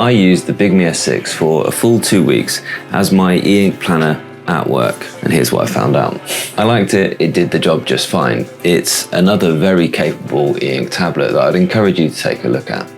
I used the Bigme S6 for a full 2 weeks as my e-ink planner at work, and here's what I found out. I liked it, it did the job just fine. It's another very capable e-ink tablet that I'd encourage you to take a look at.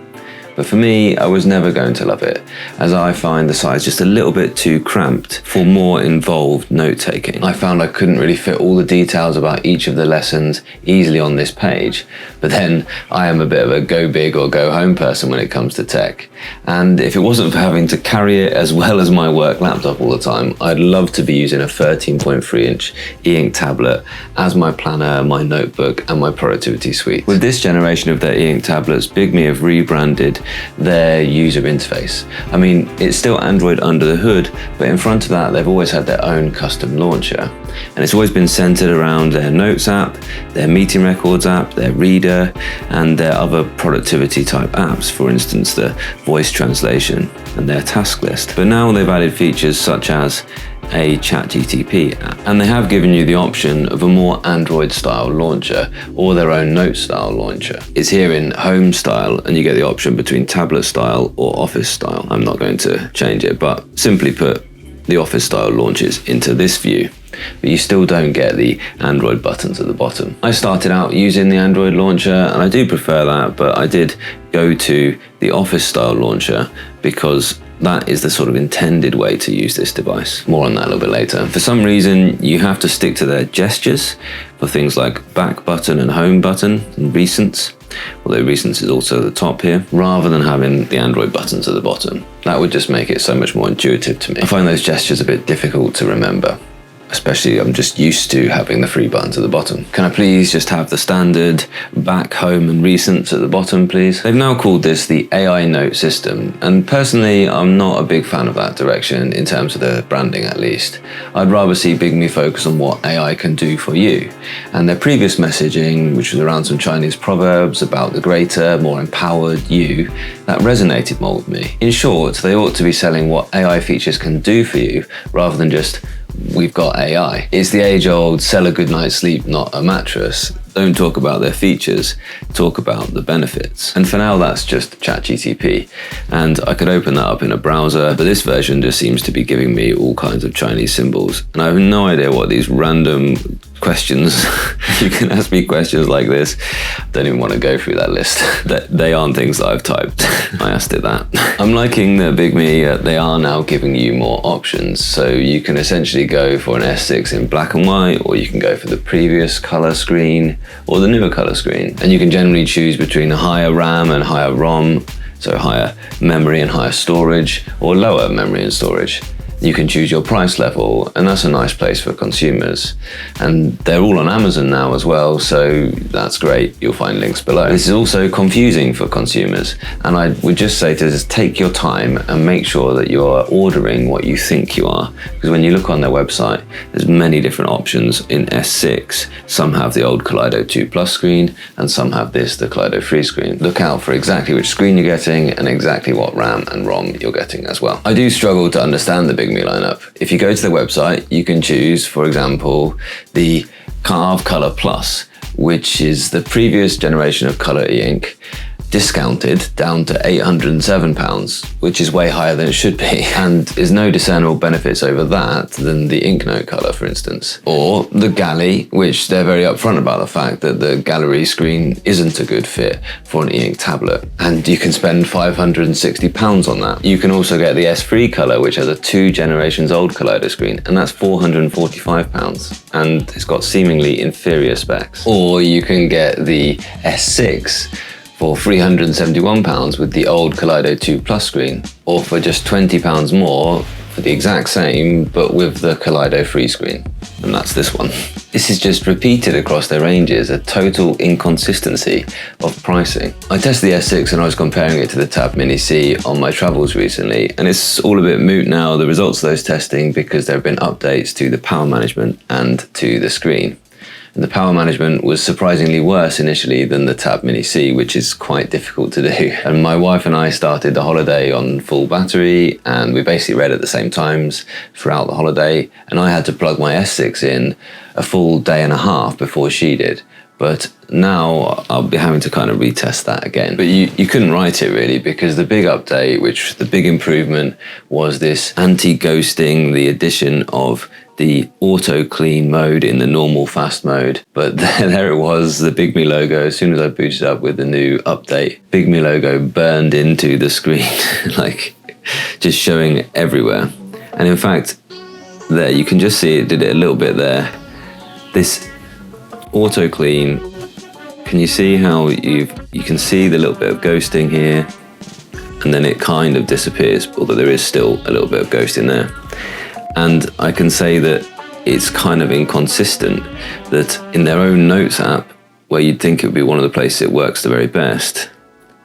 But for me, I was never going to love it, as I find the size just a little bit too cramped for more involved note-taking. I found I couldn't really fit all the details about each of the lessons easily on this page, but then I am a bit of a go big or go home person when it comes to tech. And if it wasn't for having to carry it as well as my work laptop all the time, I'd love to be using a 13.3-inch e-ink tablet as my planner, my notebook, and my productivity suite. With this generation of their e-ink tablets, Bigme have rebranded their user interface. I mean, it's still Android under the hood, but in front of that, they've always had their own custom launcher. And it's always been centered around their Notes app, their Meeting Records app, their Reader, and their other productivity type apps, for instance, the voice translation and their task list. But now they've added features such as a ChatGTP app, and they have given you the option of a more Android style launcher or their own Note style launcher. It's here in Home style, and you get the option between tablet style or Office style. I'm not going to change it, but simply put, the Office style launches into this view, but you still don't get the Android buttons at the bottom. I started out using the Android launcher, and I do prefer that, but I did go to the Office style launcher because that is the sort of intended way to use this device. More on that a little bit later. For some reason, you have to stick to their gestures for things like back button and home button and recents, although recents is also at the top here, rather than having the Android buttons at the bottom. That would just make it so much more intuitive to me. I find those gestures a bit difficult to remember. Especially, I'm just used to having the three buttons at the bottom. Can I please just have the standard back, home, and recents at the bottom, please? They've now called this the AI Note system, and personally, I'm not a big fan of that direction in terms of the branding, at least. I'd rather see Bigme focus on what AI can do for you. And their previous messaging, which was around some Chinese proverbs about the greater, more empowered you, that resonated more with me. In short, they ought to be selling what AI features can do for you, rather than just we've got AI. It's the age-old sell a good night's sleep, not a mattress. Don't talk about their features, talk about the benefits. And for now, that's just ChatGTP. And I could open that up in a browser, but this version just seems to be giving me all kinds of Chinese symbols. And I have no idea what these random questions, you can ask me questions like this. I don't even want to go through that list. They aren't things that I've typed. I asked it that. I'm liking that Bigme, they are now giving you more options. So you can essentially go for an S6 in black and white, or you can go for the previous color screen, or the newer color screen. And you can generally choose between a higher RAM and higher ROM, so higher memory and higher storage, or lower memory and storage. You can choose your price level, and that's a nice place for consumers. And they're all on Amazon now as well, so that's great. You'll find links below. This is also confusing for consumers, and I would just say to just take your time and make sure that you're ordering what you think you are. Because when you look on their website, there's many different options in S6. Some have the old Kaleido 2 Plus screen, and some have this, the Kaleido 3 screen. Look out for exactly which screen you're getting and exactly what RAM and ROM you're getting as well. I do struggle to understand the Bigme lineup. If you go to the website, you can choose, for example, the Colour Plus, which is the previous generation of Colour e-ink, discounted down to £807, which is way higher than it should be, and is no discernible benefits over that than the Ink Note colour, for instance. Or the Galley, which they're very upfront about the fact that the gallery screen isn't a good fit for an e-ink tablet, and you can spend £560 on that. You can also get the S3 colour, which has a 2 generations old Kaleido screen, and that's £445, and it's got seemingly inferior specs. Or you can get the S6 for £371 with the old Kaleido 2 Plus screen, or for just £20 more for the exact same, but with the Kaleido 3 screen. And that's this one. This is just repeated across their ranges, a total inconsistency of pricing. I tested the S6 and I was comparing it to the Tab Mini C on my travels recently, and it's all a bit moot now, the results of those testing, because there have been updates to the power management and to the screen. And the power management was surprisingly worse initially than the Tab Mini C, which is quite difficult to do. And my wife and I started the holiday on full battery, and we basically read at the same times throughout the holiday. And I had to plug my S6 in a full day and a half before she did. But now I'll be having to kind of retest that again. But you couldn't write it really, because the big update, which the big improvement, was this anti-ghosting, the addition of the auto clean mode in the normal fast mode. But there it was, the Bigme logo. As soon as I booted up with the new update, Bigme logo burned into the screen, like just showing everywhere. And in fact, there you can just see it did it a little bit there. This auto clean, can you see how you can see the little bit of ghosting here, and then it kind of disappears, although there is still a little bit of ghosting there. And I can say that it's kind of inconsistent that in their own notes app, where you'd think it would be one of the places it works the very best,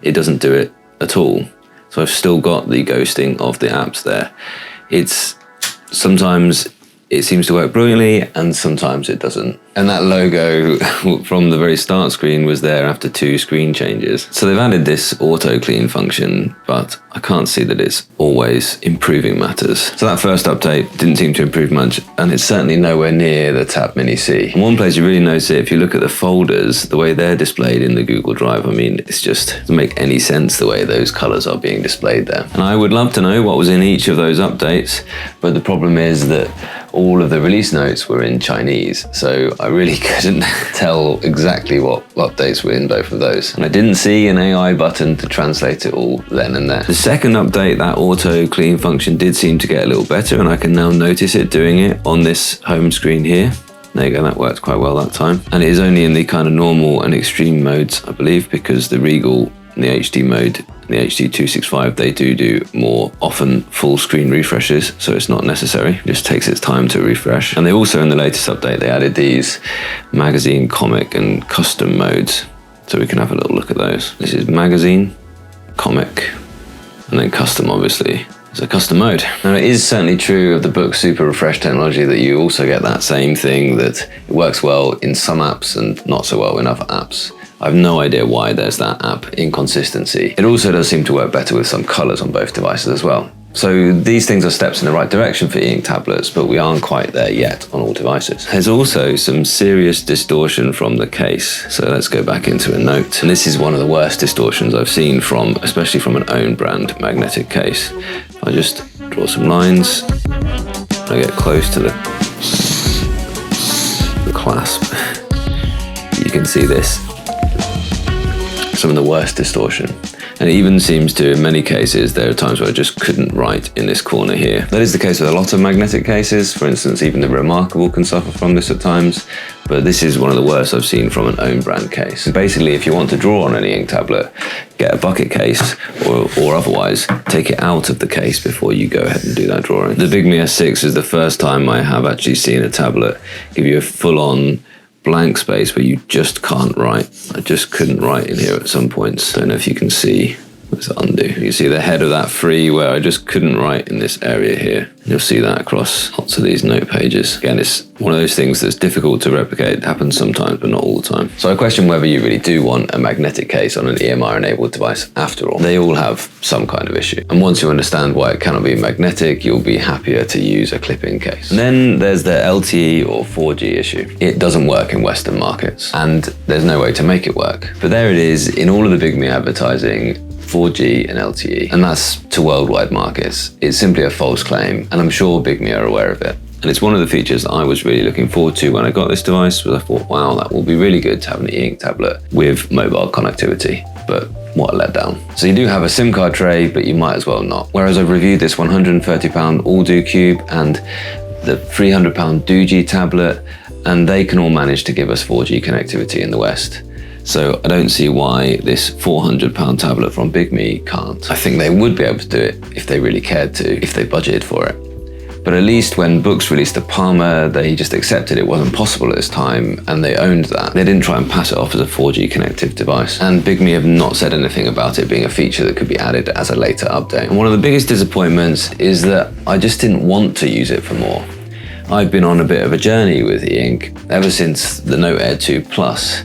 it doesn't do it at all. So I've still got the ghosting of the apps there. It's sometimes it seems to work brilliantly, and sometimes it doesn't. And that logo from the very start screen was there after 2 screen changes. So they've added this auto clean function, but I can't see that it's always improving matters. So that first update didn't seem to improve much, and it's certainly nowhere near the Tab Mini C. And one place you really notice it, if you look at the folders, the way they're displayed in the Google Drive, I mean, it's just doesn't make any sense the way those colors are being displayed there. And I would love to know what was in each of those updates, but the problem is that all of the release notes were in Chinese, so I really couldn't tell exactly what updates were in both of those. And I didn't see an AI button to translate it all then and there. The second update, that auto clean function did seem to get a little better, and I can now notice it doing it on this home screen here. There you go, that worked quite well that time. And it is only in the kind of normal and extreme modes, I believe, because the Regal in the HD mode, the HD 265, they do more often full screen refreshes, so it's not necessary. It just takes its time to refresh. And they also, in the latest update, they added these magazine, comic, and custom modes. So we can have a little look at those. This is magazine, comic, and then custom, obviously. It's a custom mode. Now, it is certainly true of the Book Super Refresh technology that you also get that same thing, that it works well in some apps and not so well in other apps. I have no idea why there's that app inconsistency. It also does seem to work better with some colors on both devices as well. So these things are steps in the right direction for e-ink tablets, but we aren't quite there yet on all devices. There's also some serious distortion from the case. So let's go back into a note. And this is one of the worst distortions I've seen from, especially from an own brand magnetic case. If I just draw some lines, I get close to the clasp, you can see this. Some of the worst distortion. And it even seems to, in many cases, there are times where I just couldn't write in this corner here. That is the case with a lot of magnetic cases. For instance, even the Remarkable can suffer from this at times, but this is one of the worst I've seen from an own brand case. And basically, if you want to draw on an e-ink tablet, get a bucket case, or otherwise, take it out of the case before you go ahead and do that drawing. The Bigme S6 is the first time I have actually seen a tablet give you a full-on blank space where you just can't write. I just couldn't write in here at some points. Don't know if you can see. Let's undo. You can see the head of that free where I just couldn't write in this area here. You'll see that across lots of these note pages. Again, it's one of those things that's difficult to replicate. It happens sometimes, but not all the time. So I question whether you really do want a magnetic case on an EMR-enabled device after all. They all have some kind of issue. And once you understand why it cannot be magnetic, you'll be happier to use a clip-in case. And then there's the LTE or 4G issue. It doesn't work in Western markets, and there's no way to make it work. But there it is in all of the Bigme advertising, 4G and LTE, and that's to worldwide markets. It's simply a false claim, and I'm sure Bigme are aware of it. And it's one of the features that I was really looking forward to when I got this device, was I thought, wow, that will be really good to have an e-ink tablet with mobile connectivity. But what a letdown. So you do have a SIM card tray, but you might as well not. Whereas I've reviewed this £130 All-Do Cube and the £300 Doogee tablet, and they can all manage to give us 4G connectivity in the West. So I don't see why this £400 tablet from Bigme can't. I think they would be able to do it if they really cared to, if they budgeted for it. But at least when Boox released the Palmer, they just accepted it wasn't possible at this time, and they owned that. They didn't try and pass it off as a 4G connective device. And Bigme have not said anything about it being a feature that could be added as a later update. And one of the biggest disappointments is that I just didn't want to use it for more. I've been on a bit of a journey with e-ink ever since the Note Air 2 Plus,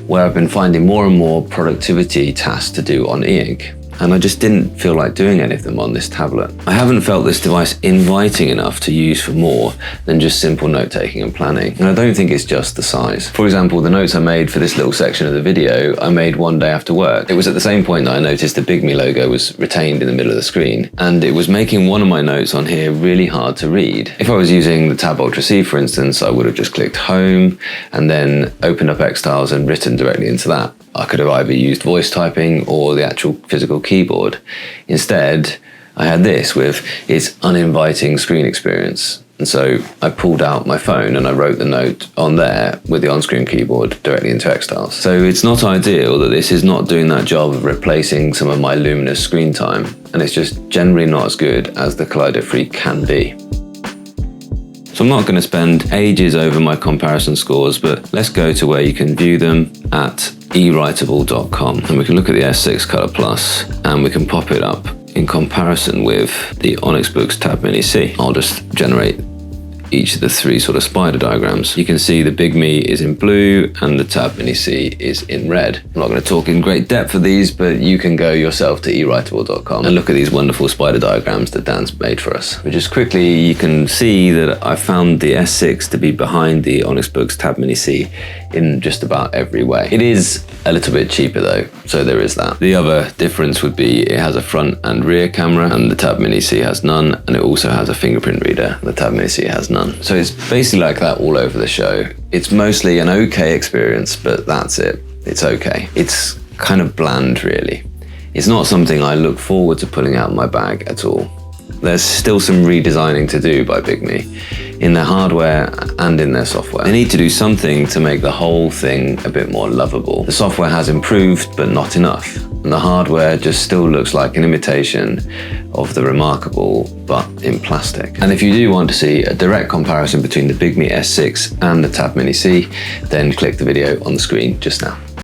where I've been finding more and more productivity tasks to do on e-ink. and I just didn't feel like doing any of them on this tablet. I haven't felt this device inviting enough to use for more than just simple note-taking and planning. And I don't think it's just the size. For example, the notes I made for this little section of the video, I made one day after work. It was at the same point that I noticed the Bigme logo was retained in the middle of the screen, and it was making one of my notes on here really hard to read. If I was using the Tab Ultra C, for instance, I would have just clicked home and then opened up Xtiles and written directly into that. I could have either used voice typing or the actual physical keyboard. Instead, I had this with its uninviting screen experience. And so I pulled out my phone and I wrote the note on there with the on-screen keyboard directly into Xtiles. So it's not ideal that this is not doing that job of replacing some of my luminous screen time, and it's just generally not as good as the Kaleido 3 can be. So I'm not going to spend ages over my comparison scores, but let's go to where you can view them at eWritable.com, and we can look at the S6 Colour Plus and we can pop it up in comparison with the Onyx Boox Tab Mini C. I'll just generate each of the three sort of spider diagrams. You can see the Bigme is in blue and the Tab Mini C is in red. I'm not going to talk in great depth of these, but you can go yourself to eWritable.com and look at these wonderful spider diagrams that Dan's made for us. But just quickly, you can see that I found the S6 to be behind the Onyx Boox Tab Mini C in just about every way. It is a little bit cheaper though, so there is that. The other difference would be it has a front and rear camera, and the Tab Mini C has none, and it also has a fingerprint reader. The Tab Mini C has none. So it's basically like that all over the show. It's mostly an okay experience, but that's it. It's okay. It's kind of bland, really. It's not something I look forward to pulling out of my bag at all. There's still some redesigning to do by Bigme in their hardware and in their software. They need to do something to make the whole thing a bit more lovable. The software has improved, but not enough. And the hardware just still looks like an imitation of the Remarkable, but in plastic. And if you do want to see a direct comparison between the Bigme S6 and the Tab Mini C, then click the video on the screen just now.